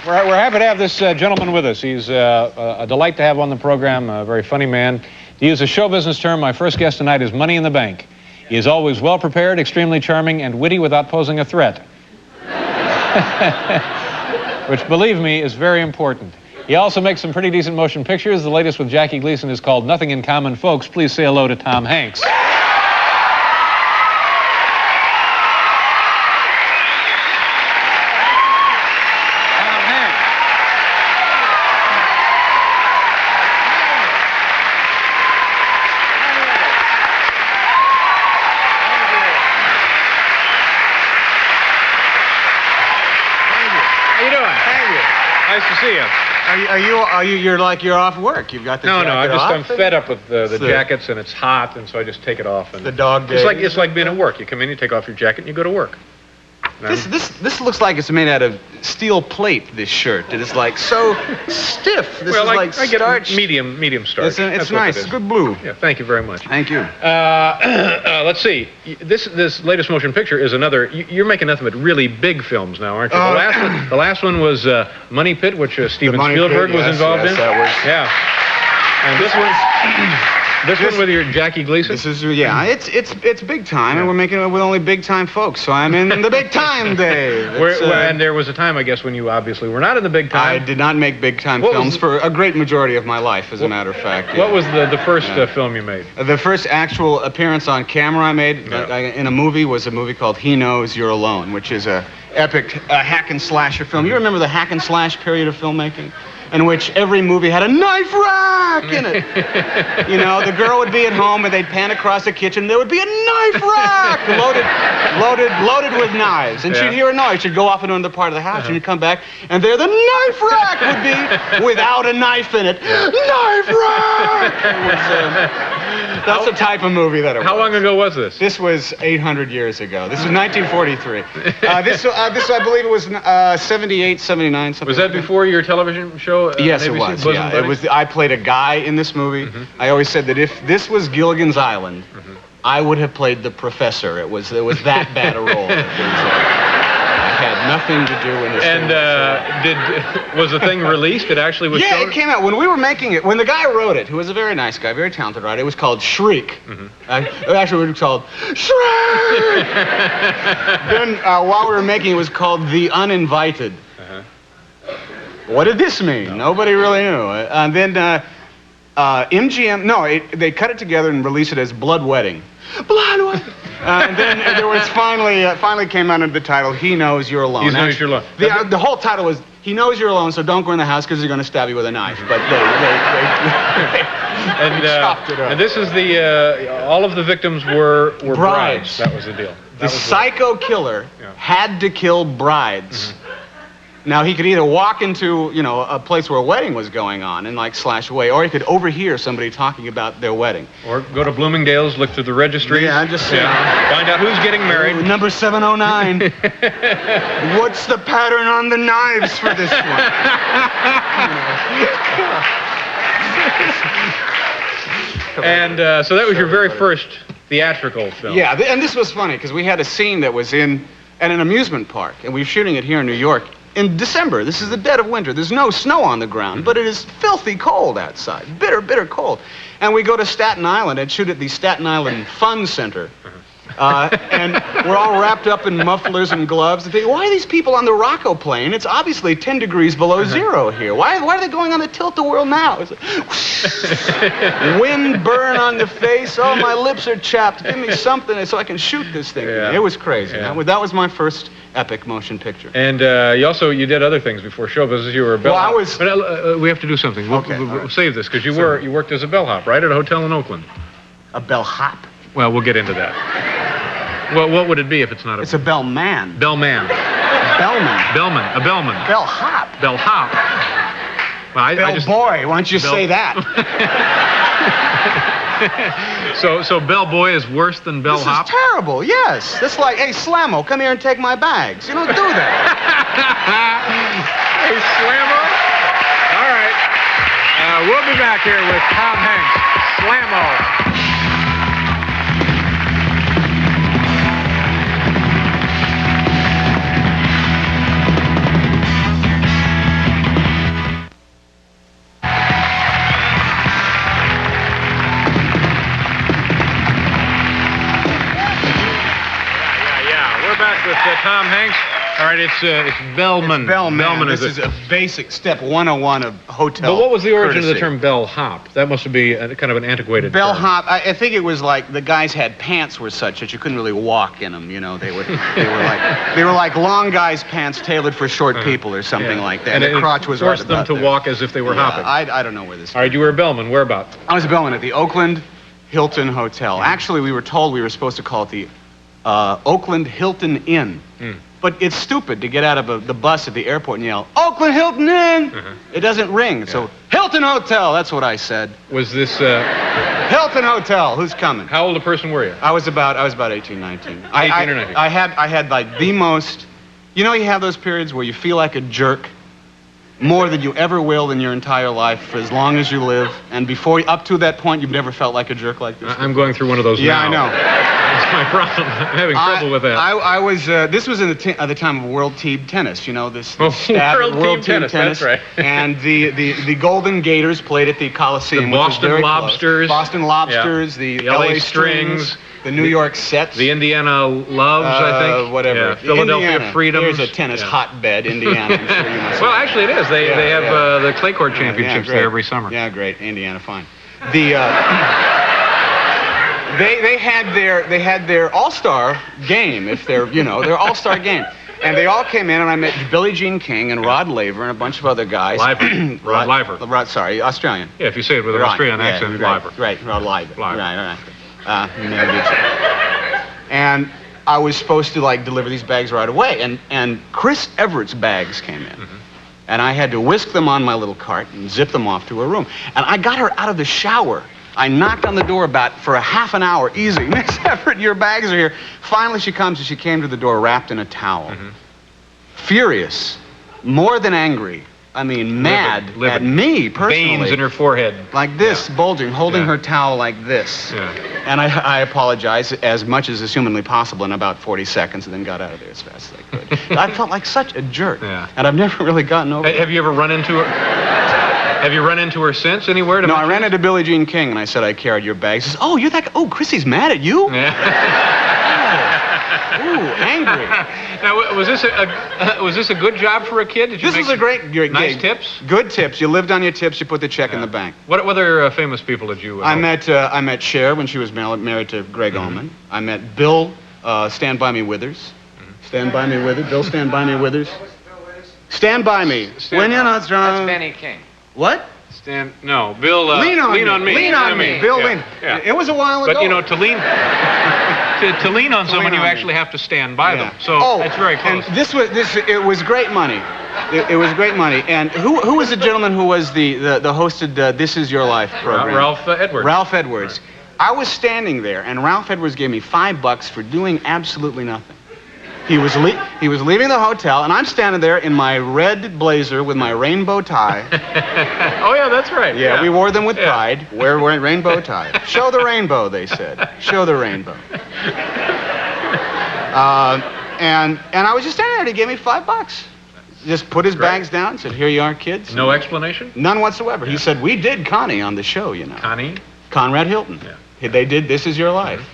We're happy to have this gentleman with us. He's a delight to have on the program, a very funny man. To use a show business term, my first guest tonight is money in the bank. He is always well-prepared, extremely charming, and witty without posing a threat. Which, believe me, is very important. He also makes some pretty decent motion pictures. The latest with Jackie Gleason is called Nothing in Common. Folks, please say hello to Tom Hanks. Nice to see you. You're off work? You've got the No, jacket I'm off? fed up with the jackets, and it's hot, and so I just take it off. And the dog days. It's like being at work. You come in, you take off your jacket, and you go to work. This looks like it's made out of steel plate, this shirt. It is like so stiff. This is like I get starch. medium starch. It's nice. It's good blue. Yeah, thank you very much. Thank you. Let's see. This latest motion picture is another. You're making nothing but really big films now, aren't you? The last one was Money Pit, which Steven Spielberg was involved in. That was. Yeah. And this one. This one with your Jackie Gleason? This is, it's big time, and we're making it with only big-time folks, so I'm in the big-time day. And there was a time, I guess, when you obviously were not in the big time. I did not make big-time films for a great majority of my life, as a matter of fact. What was the first film you made? The first actual appearance on camera I made in a movie was a movie called He Knows You're Alone, which is a epic hack-and-slasher film. You remember the hack-and-slash period of filmmaking? In which every movie had a knife rack in it. You know, the girl would be at home and they'd pan across the kitchen. There would be a knife rack loaded with knives. And she'd hear a noise. She'd go off into another part of the house and she'd come back, and there the knife rack would be without a knife in it. Knife rack! That's the type of movie that it was. How long ago was this? This was 800 years ago. This was 1943. This I believe it was 78, 79, something. Was that before your television show? Yes, it was. Yeah. It was. I played a guy in this movie. I always said that if this was Gilligan's Island, I would have played the professor. It was that bad a role. I had nothing to do in this. And was the thing released? It actually was. Yeah, it came out when we were making it. When the guy wrote it, who was a very nice guy, very talented writer, it was called Shriek. Actually, it was called Shriek. Then while we were making it, it was called The Uninvited. What did this mean? Nobody really knew. And then MGM, they cut it together and released it as Blood Wedding. Blood Wedding! And then there was finally came out of the title, He Knows You're Alone. He Knows You're Alone. The whole title was, He Knows You're Alone, so don't go in the house because he's going to stab you with a knife. But they chopped it up. And this is all of the victims were brides. That was the deal. The psycho killer had to kill brides. Now, he could either walk into, a place where a wedding was going on and, slash away, or he could overhear somebody talking about their wedding. Or go to Bloomingdale's, look through the registry. Yeah, I'm just saying. Find out who's getting married. Ooh, number 709. What's the pattern on the knives for this one? And so that was your very first theatrical film. Yeah, and this was funny, because we had a scene that was at an amusement park, and we were shooting it here in New York. In December, this is the dead of winter. There's no snow on the ground, but it is filthy cold outside. Bitter, bitter cold. And we go to Staten Island and shoot at the Staten Island Fun Center. And we're all wrapped up in mufflers and gloves. And think, why are these people on the Rocco plane? It's obviously 10 degrees below zero here. Why are they going on the tilt-a-whirl now? It's like, wind burn on the face. Oh, my lips are chapped. Give me something so I can shoot this thing. Yeah. It was crazy. Yeah. That was my first epic motion picture. And you did other things before show business. You were a bellhop. Well, I was... But we have to do something. We'll save this, because you worked as a bellhop, right, at a hotel in Oakland. A bellhop? Well, we'll get into that. Well, what would it be if it's not a... It's a bellman. Bellman. Bellman. Bellman. A bellman. Bellhop. Bellhop. Well, I just... Bellboy. Why don't you say that? So bellboy is worse than bellhop? This is terrible, yes. That's like, hey, Slammo, come here and take my bags. You don't do that. Hey, Slammo. All right. We'll be back here with Tom Hanks. Slammo. Tom Hanks. All right, it's Bellman. It's Bellman. Bellman this is a basic step 101 of hotel. But what was the origin of the courtesy. term bellhop? That must be kind of an antiquated term. Bellhop. I think it was like the guys had pants were such that you couldn't really walk in them. You know, they were like long guys' pants tailored for short people or something like that. And the crotch was forced right them about to there. walk as if they were hopping. I don't know where this. All right, you were a bellman. Whereabouts? I was a bellman at the Oakland Hilton Hotel. Actually, we were told we were supposed to call it the Oakland Hilton Inn. But it's stupid to get out of the bus at the airport and yell, Oakland Hilton Inn! It doesn't ring. So, Hilton Hotel, that's what I said. Was this... Hilton Hotel, who's coming? How old a person were you? I was about 18, 19. 18 or 19. I had like the most, you know, you have those periods where you feel like a jerk more than you ever will in your entire life for as long as you live, and up to that point you've never felt like a jerk like this. I'm going through one of those now. Yeah, I know. That's my problem. I'm having trouble with that. I was, this was at the time of World Team Tennis, you know, this World Team Tennis, that's right. And the Golden Gators played at the Coliseum. The Boston which was very Lobsters. close. Boston Lobsters, the LA Strings, the New York Sets. The Indiana Loves, I think. Whatever. Yeah, Philadelphia Indiana. Freedoms. There's a tennis hotbed, Indiana. I'm sure you must Well, know. actually, it is. They have the clay court championships there every summer. Yeah, great. Indiana, fine. The they had their all-star game, if they're, you know, their all-star game. And they all came in, and I met Billie Jean King and Rod Laver and a bunch of other guys. Rod Laver. Sorry, Australian. Yeah, if you say it with an Australian accent, Laver. Right, Rod Laver. Laver. Right. You nailed it. And I was supposed to, like, deliver these bags right away. And Chris Everett's bags came in. And I had to whisk them on my little cart and zip them off to her room. And I got her out of the shower. I knocked on the door for a half an hour, easy. Miss Everett, your bags are here. Finally, she comes, and she came to the door wrapped in a towel. Furious, more than angry. I mean, mad at me, personally. Veins in her forehead. Like this, bulging, holding her towel like this. And I apologized as much as is humanly possible in about 40 seconds, and then got out of there as fast as I could. I felt like such a jerk. And I've never really gotten over it. Have you ever run into her? Have you run into her since anywhere? No, I ran into Billie Jean King, and I said I carried your bags. She says, oh, you're that guy. Oh, Chrissy's mad at you? Ooh, angry. Now, was this a good job for a kid? Did you This was a great nice gig. tips? Good tips. You lived on your tips. You put the check in the bank. What other famous people did you? I met Cher when she was married to Greg Allman. I met Bill Stand By Me Withers. Stand By Me Withers. Bill Stand By Me Withers. Stand By Me. When you're not strong. That's Benny King. What? No, Bill. Lean on me. Lean on me. Bill Lean. Yeah. It was a while ago. But you know, to lean on someone, you actually have to stand by them. So that's very close. And it was great money. It was great money. And who was the gentleman who was the hosted This Is Your Life program? Ralph Edwards. Ralph Edwards. Right. I was standing there, and Ralph Edwards gave me $5 for doing absolutely nothing. He was leaving the hotel, and I'm standing there in my red blazer with my rainbow tie. Oh, yeah, that's right. Yeah, we wore them with pride. We're wearing rainbow ties. Show the rainbow, they said. Show the rainbow. And I was just standing there, and he gave me $5. Just put his bags down and said, here you are, kids. No explanation? None whatsoever. He said, we did Connie on the show, you know. Connie? Conrad Hilton. Yeah. They did This Is Your Life.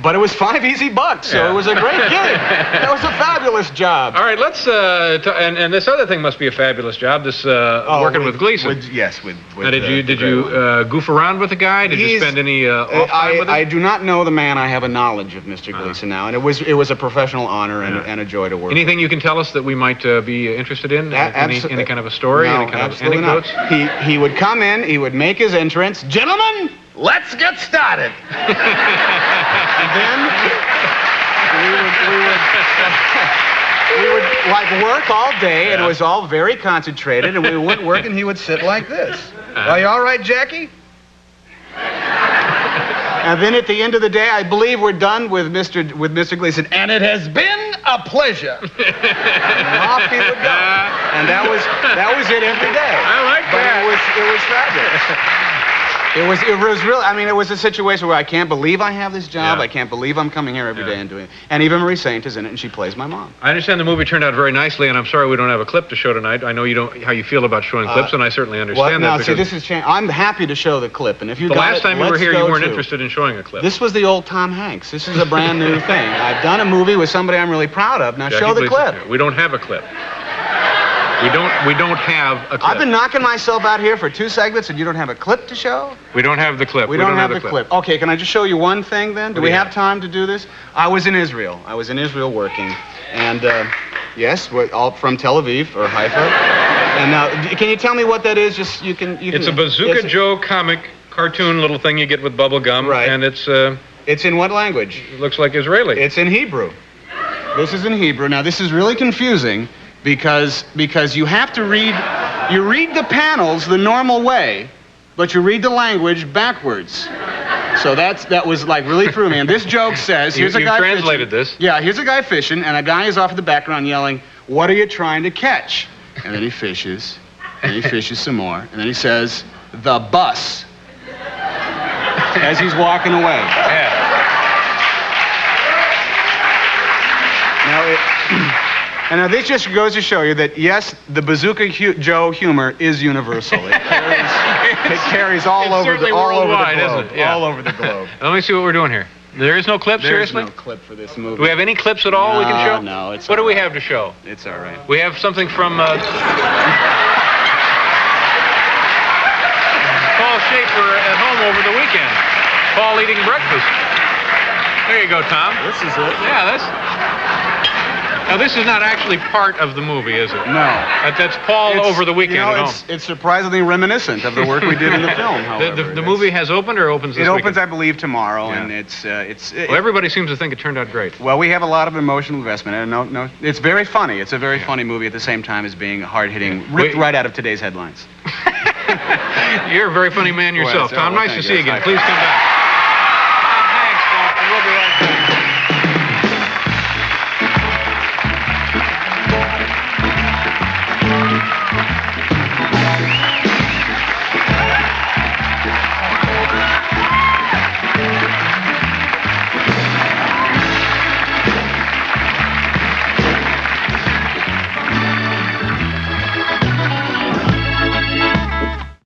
But it was $5 easy, so it was a great gig. That was a fabulous job. All right, let's and this other thing must be a fabulous job. This working with Gleason. Yes. Now, did you goof around with the guy? Did you spend any off time with him? I do not know the man. I have a knowledge of Mr. Gleason now, and it was a professional honor and a joy to work. Anything you can tell us that we might be interested in? Any kind of a story? No, any kind of absolutely anecdotes? Not. He would come in. He would make his entrance. Gentlemen, let's get started. And then we would like work all day, and it was all very concentrated, and we wouldn't work, and he would sit like this. Are you all right, Jackie? And then at the end of the day, I believe we're done with Mr. Gleason, and it has been a pleasure. And off he would go. And that was it every day. I like that. But it was fabulous. It was really, I mean, it was a situation where I can't believe I have this job. Yeah. I can't believe I'm coming here every day and doing it. And Eva Marie Saint is in it, and she plays my mom. I understand the movie turned out very nicely, and I'm sorry we don't have a clip to show tonight. I know you don't, how you feel about showing clips, and I certainly understand Now, that. see, this is I'm happy to show the clip, and if you The got last time you were let's here, you go weren't to- interested in showing a clip. This was the old Tom Hanks. This is a brand new thing. I've done a movie with somebody I'm really proud of. Now, Jackie, show the please. clip. We don't have a clip. We don't have a clip. I've been knocking myself out here for 2 segments, and you don't have a clip to show? We don't have the clip. We don't have the clip. Okay, can I just show you one thing then? Do we have time to do this? I was in Israel. I was in Israel working. And, yes, we're all from Tel Aviv or Haifa. And now, can you tell me what that is? Just you can. It's a Bazooka Joe comic cartoon little thing you get with bubble gum. Right. And it's in what language? it looks like Israeli. It's in Hebrew. This is in Hebrew. Now, this is really confusing because you have to read the panels the normal way, but you read the language backwards. So that was like really threw me. And this joke says, here's a guy translated fishing. this. Yeah, here's a guy fishing, and a guy is off in the background yelling, "What are you trying to catch?" And then he fishes, and he fishes some more, and then he says, "The bus," as he's walking away. Yeah. And now this just goes to show you that, yes, the Bazooka Joe humor is universal. It carries all over the worldwide, globe. isn't it? Yeah. All over the globe. Let me see what we're doing here. There is no clip, There's seriously? no clip for this movie. Do we have any clips at all we can show? No, it's What do all we right. have to show? It's all right. We have something from Paul Schaefer at home over the weekend. Paul eating breakfast. There you go, Tom. This is it. Yeah, now this is not actually part of the movie, is it? No. That's Paul over the weekend at home. It's surprisingly reminiscent of the work we did in the film, however. The movie has opened or opens this It weekend? opens, I believe, tomorrow, Yeah. and Well, everybody seems to think it turned out great. well, we have a lot of emotional investment, and it's very funny. It's a very funny movie at the same time as being hard-hitting, ripped right out of today's headlines. You're a very funny man yourself, Well, Tom. Nice to thank see you you. again. Please come back.